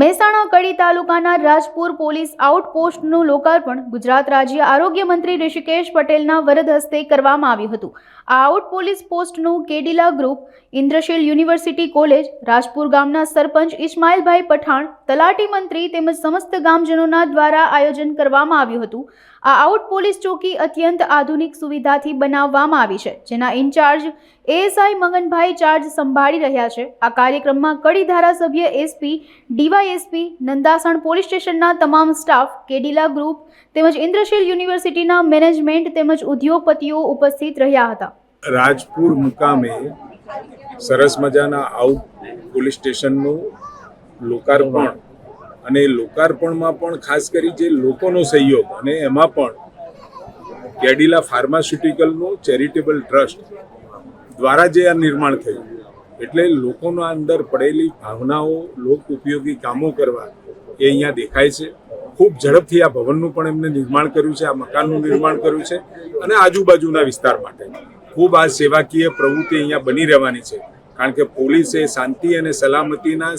મહેસાણા કડી તાલુકાના રાજપુર પોલીસ આઉટપોસ્ટનું લોકાર્પણ ગુજરાત રાજ્ય આરોગ્ય મંત્રી ઋષિકેશ પટેલના વરદ હસ્તે કરવામાં આવ્યું હતું। આ આઉટ પોલીસ પોસ્ટનું Cadila group, Indrashil university college, Rajpur ગામના સરપંચ ઇસ્માઇલભાઈ પઠાણ, તલાટી મંત્રી તેમજ સમસ્ત ગામજનોના દ્વારા આયોજન કરવામાં આવ્યું હતું। આ આઉટ પોલીસ ચોકી અત્યંત આધુનિક સુવિધાથી બનાવવામાં આવી છે, જેના ઇન્ચાર્જ એએસઆઈ મગનભાઈ ચાર્જ સંભાળી રહ્યા છે। આ કાર્યક્રમમાં કડી ધારાસભ્ય એસપી, ડીવાયએસપી, નંદાસણ પોલીસ સ્ટેશનના તમામ સ્ટાફ, કેડિલા ગ્રુપ તેમજ ઇન્દ્રશીલ યુનિવર્સિટીના મેનેજમેન્ટ તેમજ ઉદ્યોગપતિઓ ઉપસ્થિત રહ્યા હતા। રાજપુર મુકામે સરસ મજાના આઉટ પોલીસ સ્ટેશનનું લોકાર્પણ અને લોકાર્પણમાં પણ ખાસ કરી જે લોકોનો સહયોગ અને એમાં પણ કેડિલા ફાર્માસ્યુટિકલનું ચેરિટેબલ ટ્રસ્ટ દ્વારા જે આ નિર્માણ થયું, એટલે લોકોના અંદર પડેલી ભાવનાઓ લોક ઉપયોગી કામો કરવા એ અહીંયા દેખાય છે। ખૂબ ઝડપથી આ ભવનનું પણ એમને નિર્માણ કર્યું છે, આ મકાનનું નિર્માણ કર્યું છે અને આજુબાજુના વિસ્તાર માટે ખૂબ આ સેવાકીય પ્રવૃત્તિ અહીંયા બની રહેવાની છે, કારણ કે પોલીસ એ શાંતિ અને સલામતીના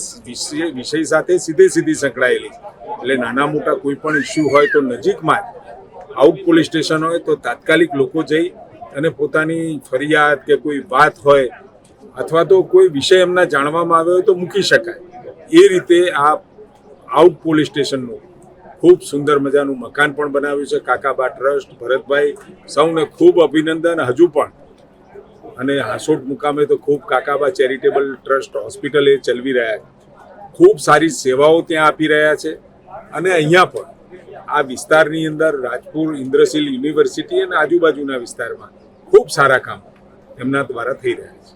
વિષય સાથે સીધી સંકળાયેલી છે। એટલે નાના મોટા કોઈ પણ ઇસ્યુ હોય તો નજીકમાં આઉટ પોલીસ સ્ટેશન હોય તો તાત્કાલિક લોકો જઈ અને પોતાની ફરિયાદ કે કોઈ વાત હોય અથવા તો કોઈ વિષય એમના જાણવામાં આવ્યો હોય તો મૂકી શકાય। એ રીતે આ આઉટ પોલીસ સ્ટેશનનું ખૂબ સુંદર મજાનું મકાન પણ બનાવ્યું છે। કાકાબા ટ્રસ્ટ, ભરતભાઈ, સૌને ખૂબ અભિનંદન। હજુ પણ અને હાંસોટ મુકામે તો ખૂબ કાકાબા ચેરિટેબલ ટ્રસ્ટ હોસ્પિટલ એ ચલાવી રહ્યા છે, ખૂબ સારી સેવાઓ ત્યાં આપી રહ્યા છે અને અહીંયા પણ આ વિસ્તારની અંદર રાજપુર ઇન્દ્રશીલ યુનિવર્સિટી અને આજુબાજુના વિસ્તારમાં ખૂબ સારા કામ એમના દ્વારા થઈ રહ્યા છે।